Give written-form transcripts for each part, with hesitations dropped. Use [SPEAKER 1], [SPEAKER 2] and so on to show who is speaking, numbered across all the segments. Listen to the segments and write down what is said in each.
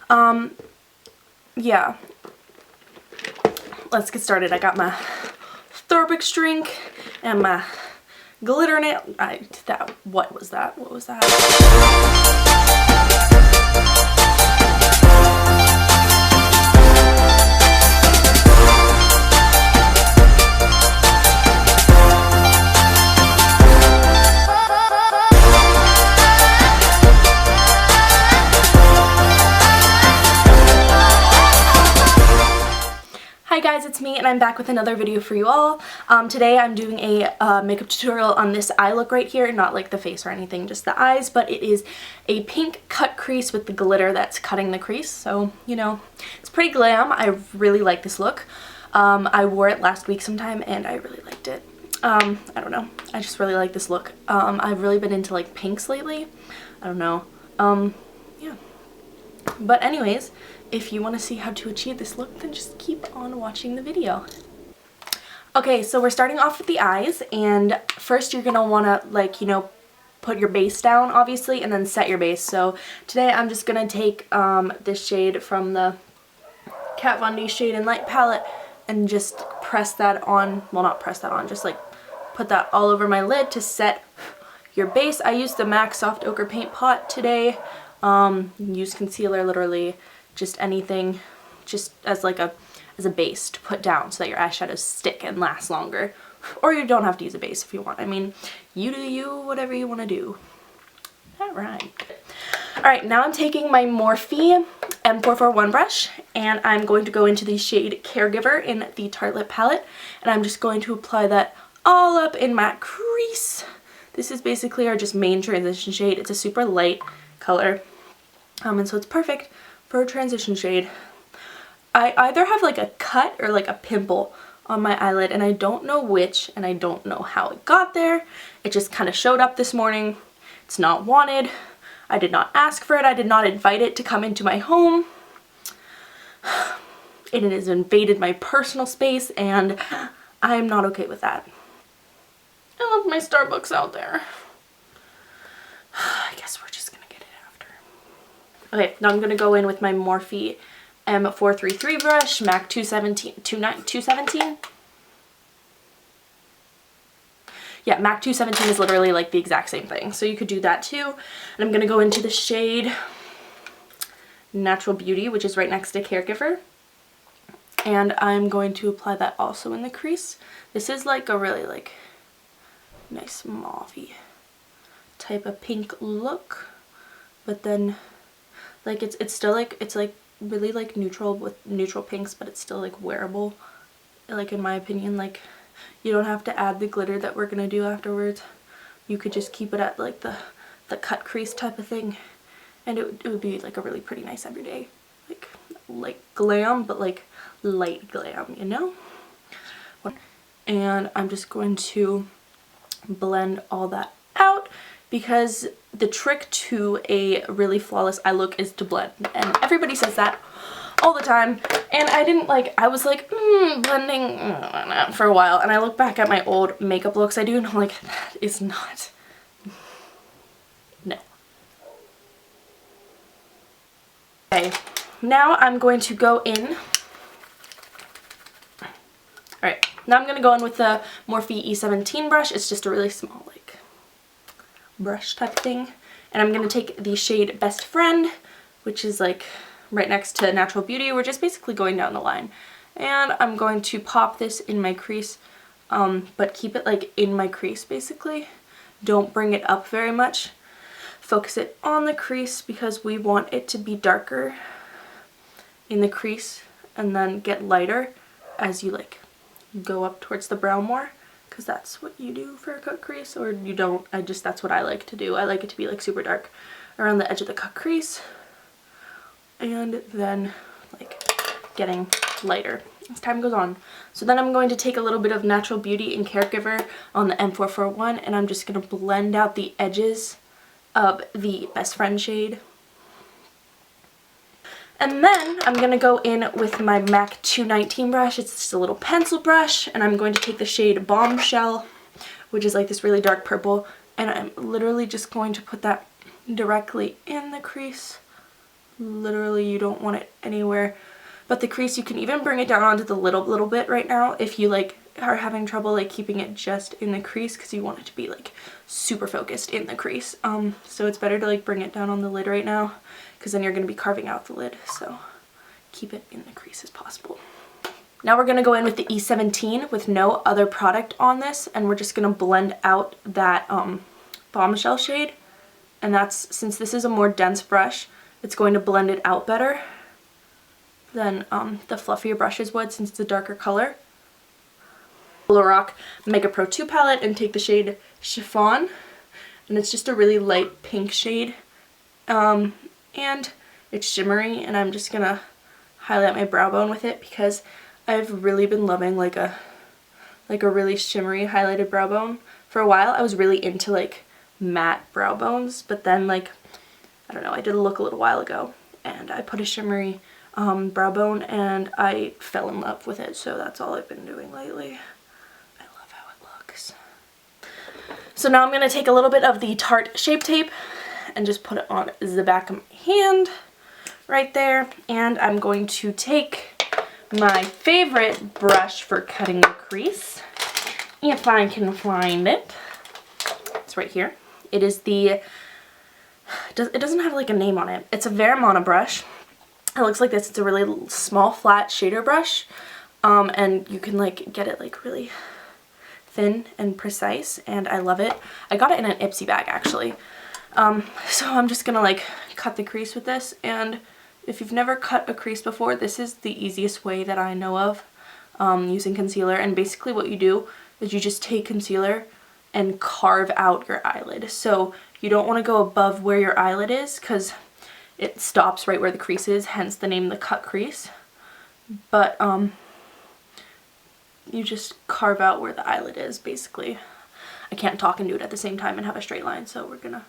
[SPEAKER 1] Yeah. Let's get started. I got my Starbucks drink and my glitter nail. What was that? What was that? Hi guys, it's me and I'm back with another video for you all. Today I'm doing a makeup tutorial on this eye look right here, not like the face or anything, just the eyes, but it is a pink cut crease with the glitter that's cutting the crease, so you know, it's pretty glam. I really like this look. I wore it last week sometime and I really liked it. I don't know, I just really like this look. I've really been into like pinks lately. I don't know. Yeah. But anyways, if you want to see how to achieve this look, then just keep on watching the video. Okay, so we're starting off with the eyes, and first you're going to want to, like, you know, put your base down, obviously, and then set your base. So today I'm just going to take this shade from the Kat Von D Shade and Light palette and just press that on, well, not press that on, just like put that all over my lid to set your base. I used the MAC Soft Ochre Paint Pot today. Use concealer, literally just anything, just as like a base to put down so that your eyeshadows stick and last longer. Or you don't have to use a base if you want. I mean, you do you, whatever you want to do. Alright. Alright, now I'm taking my Morphe M441 brush and I'm going to go into the shade Caregiver in the Tartelette palette, and I'm just going to apply that all up in my crease. This is basically our just main transition shade. It's a super light color, and so it's perfect for a transition shade. I either have like a cut or like a pimple on my eyelid, and I don't know which, and I don't know how it got there. It just kind of showed up this morning. It's not wanted. I did not ask for it. I did not invite it to come into my home. It has invaded my personal space, and I'm not okay with that. I left my Starbucks out there. I guess we're just gonna get it after. Okay, now I'm gonna go in with my Morphe M433 brush, MAC 217. Yeah, MAC 217 is literally like the exact same thing, so you could do that too. And I'm gonna go into the shade Natural Beauty, which is right next to Caregiver. And I'm going to apply that also in the crease. This is like a really like nice mauve-y type of pink look, but then like it's still like, it's like really like neutral with neutral pinks, but it's still like wearable, like in my opinion. Like you don't have to add the glitter that we're gonna do afterwards. You could just keep it at like the cut crease type of thing, and it would be like a really pretty nice everyday like glam, but like light glam, you know. And I'm just going to blend all that out, because the trick to a really flawless eye look is to blend, and everybody says that all the time, and I was like blending for a while, and I look back at my old makeup looks I do and I'm like, that is not, no. Okay, now I'm going to go in. Alright, now I'm going to go in with the Morphe E17 brush. It's just a really small like brush type thing, and I'm going to take the shade Best Friend, which is like right next to Natural Beauty. We're just basically going down the line, and I'm going to pop this in my crease, but keep it like in my crease basically. Don't bring it up very much. Focus it on the crease because we want it to be darker in the crease and then get lighter as you like go up towards the brow more, because that's what you do for a cut crease, or you don't. That's what I like to do. I like it to be like super dark around the edge of the cut crease and then like getting lighter as time goes on. So then I'm going to take a little bit of Natural Beauty and Caregiver on the M441, and I'm just going to blend out the edges of the Best Friend shade. And then I'm going to go in with my MAC 219 brush. It's just a little pencil brush, and I'm going to take the shade Bombshell, which is like this really dark purple, and I'm literally just going to put that directly in the crease Literally, you don't want it anywhere but the crease. You can even bring it down onto the lid a little bit right now if you like are having trouble like keeping it just in the crease, because you want it to be like super focused in the crease. So it's better to like bring it down on the lid right now, because then you're going to be carving out the lid. So keep it in the crease as possible. Now we're going to go in with the E17 with no other product on this, and we're just going to blend out that bombshell shade. And that's, since this is a more dense brush, it's going to blend it out better than the fluffier brushes would, since it's a darker color. Lorac Mega Pro 2 palette and take the shade Chiffon, and it's just a really light pink shade, and it's shimmery, and I'm just gonna highlight my brow bone with it because I've really been loving like a really shimmery highlighted brow bone. For a while I was really into like matte brow bones, but then like, I don't know, I did a look a little while ago and I put a shimmery brow bone and I fell in love with it, so that's all I've been doing lately. I love how it looks. So now I'm going to take a little bit of the Tarte Shape Tape and just put it on the back of my hand right there, and I'm going to take my favorite brush for cutting the crease, if I can find it. It's right here. It is the, it doesn't have like a name on it. It's a Vermont brush. It looks like this. It's a really small flat shader brush, and you can like get it like really thin and precise, and I love it. I got it in an Ipsy bag actually. So I'm just gonna like cut the crease with this, and if you've never cut a crease before, this is the easiest way that I know of using concealer. And basically what you do is you just take concealer and carve out your eyelid. So you don't want to go above where your eyelid is because it stops right where the crease is, hence the name the cut crease. But you just carve out where the eyelid is basically. I can't talk and do it at the same time and have a straight line, so we're gonna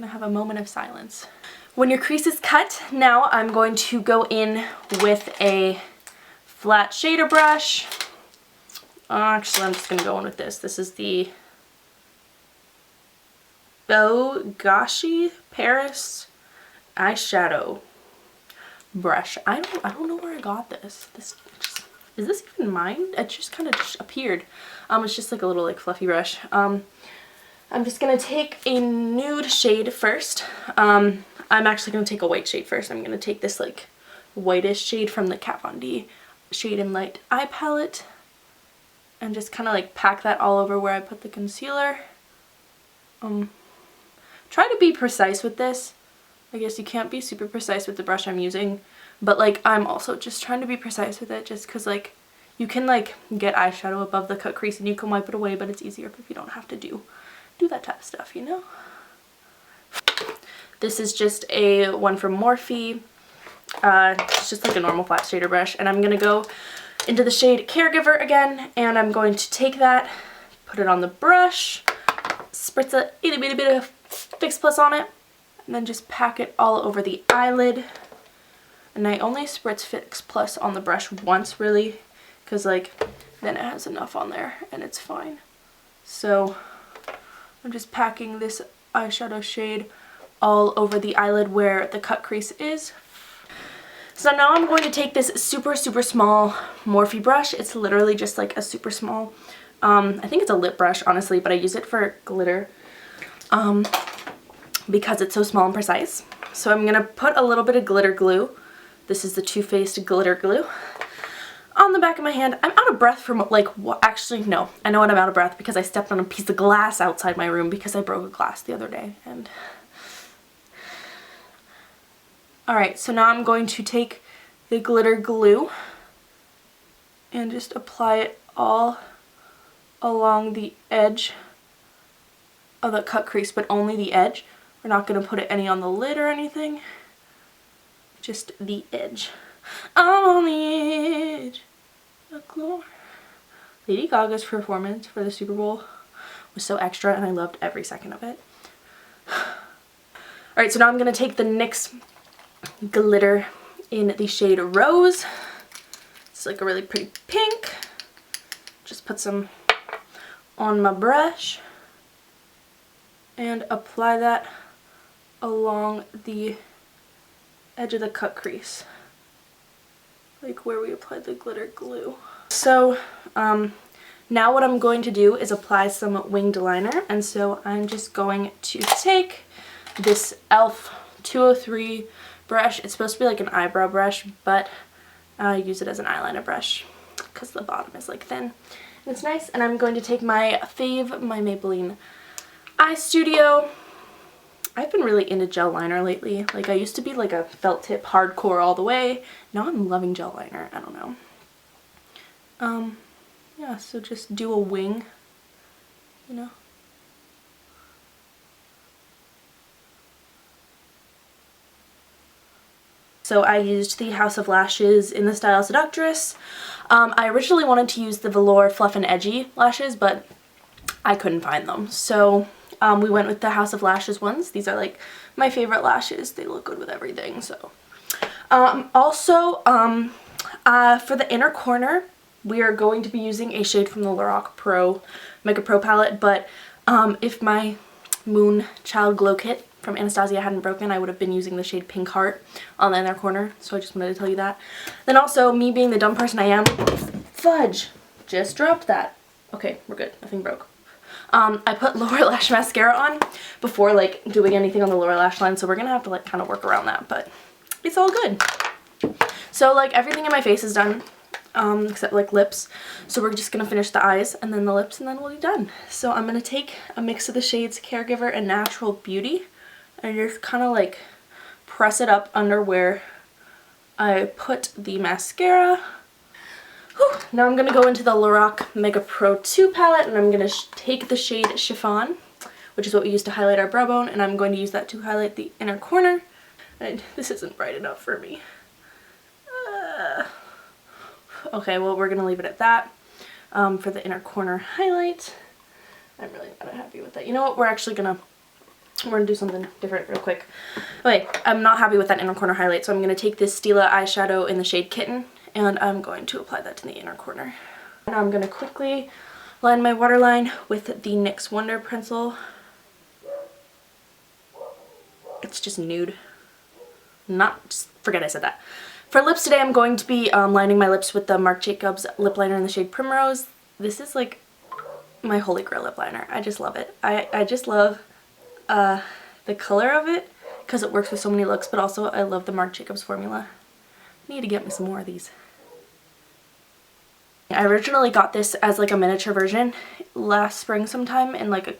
[SPEAKER 1] have a moment of silence. When your crease is cut, now I'm going to go in with a flat shader brush. Actually, I'm just gonna go in with this. This is the Bogashi Paris eyeshadow brush. I don't know where I got this. Is this even mine? It just kind of appeared. It's just like a little like fluffy brush. I'm just gonna take a nude shade first. I'm actually gonna take a white shade first. I'm gonna take this like whitish shade from the Kat Von D Shade and Light eye palette and just kind of like pack that all over where I put the concealer. Try to be precise with this. I guess you can't be super precise with the brush I'm using, but like I'm also just trying to be precise with it just because like you can like get eyeshadow above the cut crease and you can wipe it away, but it's easier if you don't have to do that type of stuff, you know? This is just a one from Morphe. It's just like a normal flat shader brush, and I'm gonna go into the shade Caregiver again, and I'm going to take that, put it on the brush, spritz a itty bitty bit of Fix Plus on it, and then just pack it all over the eyelid. And I only spritz Fix Plus on the brush once really, because like then it has enough on there and it's fine. So I'm just packing this eyeshadow shade all over the eyelid where the cut crease is. So now I'm going to take this super small Morphe brush. It's literally just like a super small, I think it's a lip brush honestly, but I use it for glitter because it's so small and precise. So I'm gonna put a little bit of glitter glue. This is the Too Faced glitter glue on the back of my hand. I'm out of breath from like, actually no, I know what I'm out of breath because I stepped on a piece of glass outside my room because I broke a glass the other day. And alright, so now I'm going to take the glitter glue and just apply it all along the edge of the cut crease, but only the edge. We're not going to put any on the lid or anything, just the edge. On the edge of glory. Lady Gaga's performance for the Super Bowl was so extra and I loved every second of it. Alright, so now I'm going to take the NYX glitter in the shade Rose. It's like a really pretty pink. Just put some on my brush and apply that along the edge of the cut crease, like where we applied the glitter glue. So now what I'm going to do is apply some winged liner, and so I'm just going to take this e.l.f. 203 brush. It's supposed to be like an eyebrow brush, but I use it as an eyeliner brush because the bottom is like thin. And it's nice, and I'm going to take my fave, my Maybelline Eye Studio. I've been really into gel liner lately. Like, I used to be like a felt tip hardcore all the way. Now I'm loving gel liner. I don't know. Yeah, so just do a wing, you know. So I used the House of Lashes in the style Seductress. I originally wanted to use the Velour Fluff and Edgy lashes, but I couldn't find them. So we went with the House of Lashes ones. These are like my favorite lashes. They look good with everything. So also for the inner corner, we are going to be using a shade from the Lorac Pro Makeup Pro palette, but if my Moon Child Glow Kit from Anastasia hadn't broken, I would have been using the shade Pink Heart on the inner corner, so I just wanted to tell you that. Then also, me being the dumb person I am, fudge, just dropped that. Okay, we're good, nothing broke. I put lower lash mascara on before like doing anything on the lower lash line, so we're gonna have to like kind of work around that, but it's all good. So like everything in my face is done, except like lips, so we're just gonna finish the eyes and then the lips and then we'll be done. So I'm gonna take a mix of the shades Caregiver and Natural Beauty and just kind of like press it up under where I put the mascara. Whew. Now I'm gonna go into the Lorac Makeup Pro 2 palette and I'm gonna take the shade Chiffon, which is what we use to highlight our brow bone, and I'm going to use that to highlight the inner corner. And this isn't bright enough for me. Okay, well, we're gonna leave it at that for the inner corner highlight. I'm really not happy with that. You know what? We're gonna do something different real quick. Okay, I'm not happy with that inner corner highlight, so I'm gonna take this Stila eyeshadow in the shade Kitten, and I'm going to apply that to the inner corner. Now I'm gonna quickly line my waterline with the NYX Wonder pencil. It's just nude. Just forget I said that. For lips today, I'm going to be lining my lips with the Marc Jacobs lip liner in the shade Primrose. This is like my holy grail lip liner. I just love it. I just love the color of it because it works with so many looks, but also I love the Marc Jacobs formula. I need to get me some more of these. I originally got this as like a miniature version last spring sometime in like a,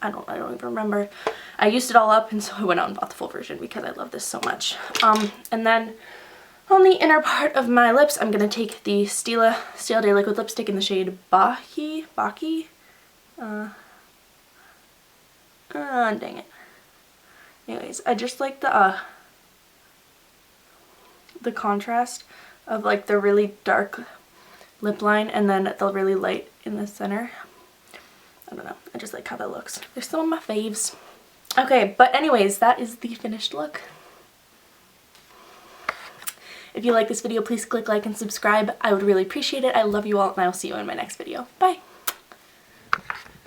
[SPEAKER 1] I don't even remember. I used it all up, and so I went out and bought the full version because I love this so much. And then on the inner part of my lips, I'm going to take the Stila Stale Day Liquid Lipstick in the shade Baki. Dang it. Anyways, I just like the contrast of like the really dark lip line and then the really light in the center. I don't know. I just like how that looks. They're some of my faves. Okay, but anyways, that is the finished look. If you like this video, please click like and subscribe. I would really appreciate it. I love you all, and I will see you in my next video. Bye!